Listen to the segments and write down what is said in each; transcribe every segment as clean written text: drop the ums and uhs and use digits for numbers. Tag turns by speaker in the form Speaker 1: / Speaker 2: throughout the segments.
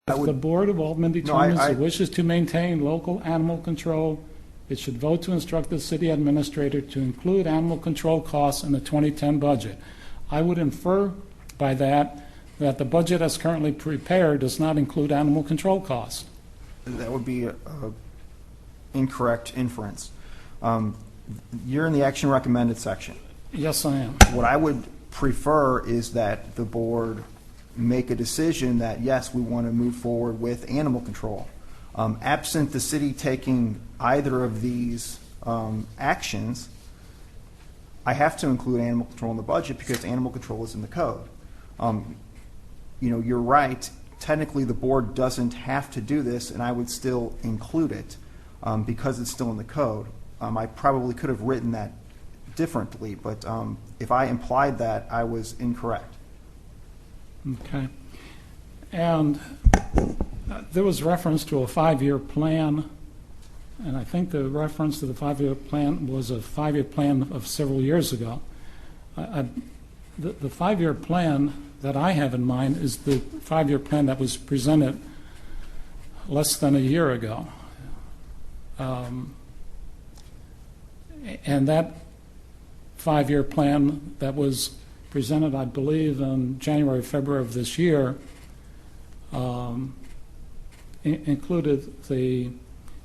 Speaker 1: If the Board of Aldermen
Speaker 2: No,
Speaker 1: determines it wishes to maintain local animal control, it should vote to instruct the city administrator to include animal control costs in the 2010 budget. I would infer by that the budget as currently prepared does not include animal control costs.
Speaker 2: That would be an incorrect inference. You're in the action recommended section.
Speaker 1: Yes, I am.
Speaker 2: What I would prefer is that the board make a decision that, yes, we want to move forward with animal control. Absent the city taking either of these actions, I have to include animal control in the budget because animal control is in the code. You're right. Technically, the board doesn't have to do this, and I would still include it because it's still in the code. I probably could have written that differently, but if I implied that, I was incorrect.
Speaker 1: Okay. And there was reference to a 5-year plan, and I think the reference to the 5-year plan was a 5-year plan of several years ago. The 5-year plan that I have in mind is the 5-year plan that was presented less than a year ago. And that 5-year plan that was presented, I believe, in January, February of this year, included the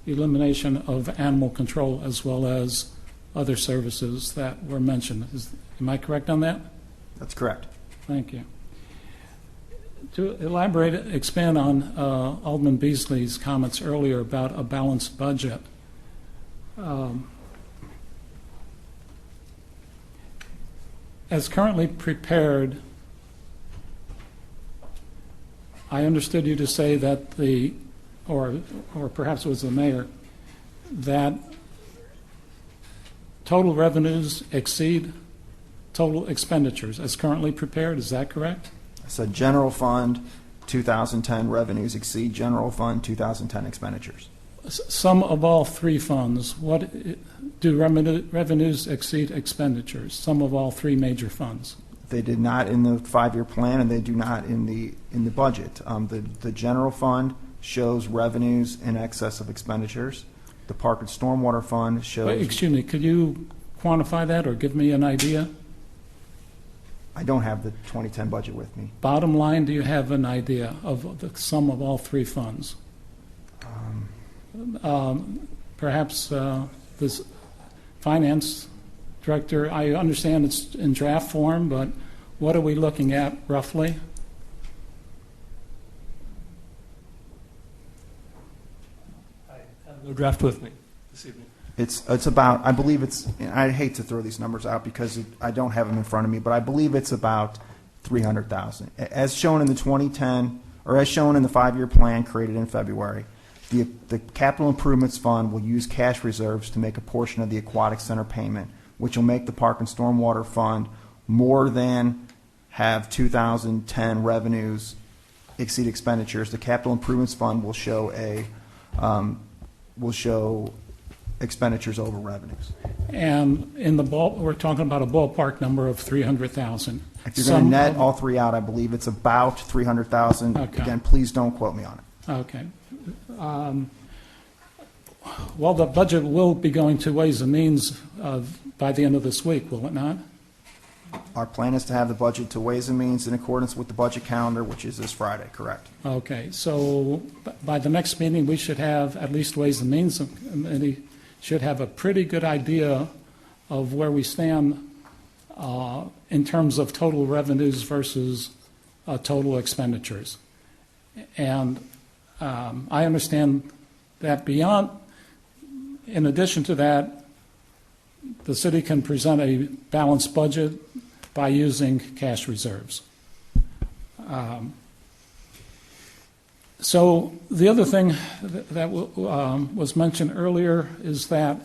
Speaker 1: elimination of animal control as well as other services that were mentioned. Am I correct on that?
Speaker 2: That's correct.
Speaker 1: Thank you. To elaborate, expand on Alderman Beasley's comments earlier about a balanced budget. As currently prepared, I understood you to say that or perhaps it was the mayor, that total revenues exceed total expenditures as currently prepared. Is that correct?
Speaker 2: So general fund 2010 revenues exceed general fund 2010 expenditures.
Speaker 1: Sum of all three funds, what do revenues exceed expenditures? Sum of all three major funds.
Speaker 2: They did not in the 5-year plan, and they do not in the budget. The general fund shows revenues in excess of expenditures. The Park and Stormwater Fund shows.
Speaker 1: Excuse me, could you quantify that or give me an idea?
Speaker 2: I don't have the 2010 budget with me.
Speaker 1: Bottom line, do you have an idea of the sum of all three funds? Perhaps this finance director, I understand it's in draft form, but what are we looking at roughly?
Speaker 3: I have no draft with me this evening.
Speaker 2: It's about, I believe it's, I hate to throw these numbers out because I don't have them in front of me, but I believe it's about $300,000. As shown in the 2010, or as shown in the 5-year plan created in February, the Capital Improvements Fund will use cash reserves to make a portion of the Aquatic Center payment, which will make the Park and Stormwater Fund more than have 2010 revenues exceed expenditures. The Capital Improvements Fund will show expenditures over revenues.
Speaker 1: And in the we're talking about a ballpark number of 300,000.
Speaker 2: If you're going to net all three out, I believe it's about 300,000.
Speaker 1: Okay.
Speaker 2: Again, please don't quote me on it.
Speaker 1: Okay. Well, the budget will be going to Ways and Means by the end of this week, will it not?
Speaker 2: Our plan is to have the budget to Ways and Means in accordance with the budget calendar, which is this Friday, correct?
Speaker 1: Okay. So by the next meeting, we should have, at least Ways and Means Committee should have a pretty good idea of where we stand in terms of total revenues versus total expenditures. And I understand that in addition to that, the city can present a balanced budget by using cash reserves. So the other thing that was mentioned earlier is that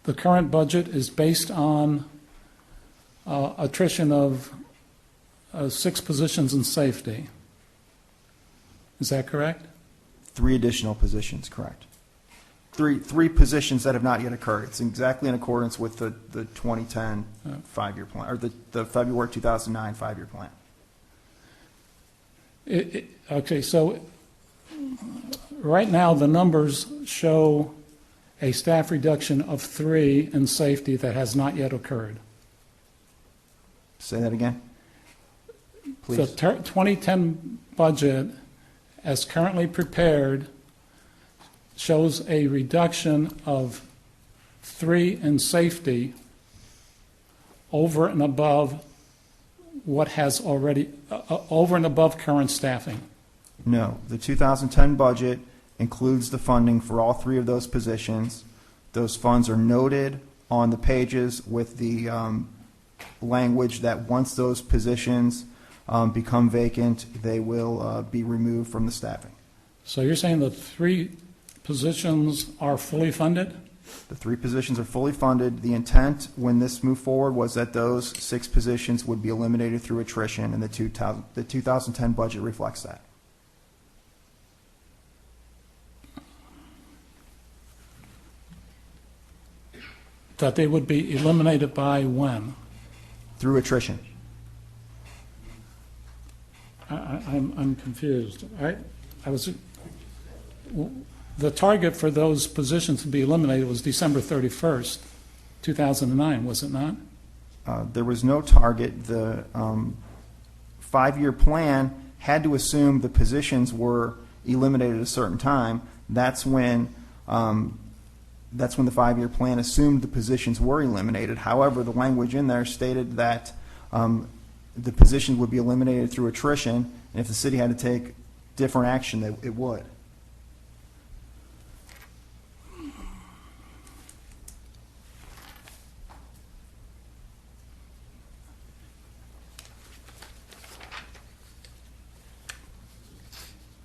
Speaker 1: the current budget is based on attrition of 6 positions in safety. Is that correct?
Speaker 2: 3 additional positions, correct. Three positions that have not yet occurred. It's exactly in accordance with the 2010 5-year plan, or the February 2009 5-year plan.
Speaker 1: Okay, so right now, the numbers show a staff reduction of 3 in safety that has not yet occurred.
Speaker 2: Say that again,
Speaker 1: The
Speaker 2: please.
Speaker 1: 2010 budget, as currently prepared, shows a reduction of 3 in safety over and above what has already, over and above current staffing.
Speaker 2: No, the 2010 budget includes the funding for all 3 of those positions. Those funds are noted on the pages with the language that once those positions become vacant, they will be removed from the staffing.
Speaker 1: So you're saying the 3 positions are fully funded?
Speaker 2: The 3 positions are fully funded. The intent when this moved forward was that those 6 positions would be eliminated through attrition, and the 2010 budget reflects that.
Speaker 1: That they would be eliminated by when?
Speaker 2: Through attrition.
Speaker 1: I'm confused. I was, the target for those positions to be eliminated was December 31st, 2009, was it not?
Speaker 2: There was no target. The 5-year plan had to assume the positions were eliminated at a certain time. That's when the 5-year plan assumed the positions were eliminated. However, the language in there stated that the positions would be eliminated through attrition, and if the city had to take different action, it would.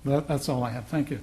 Speaker 1: That's all I have. Thank you.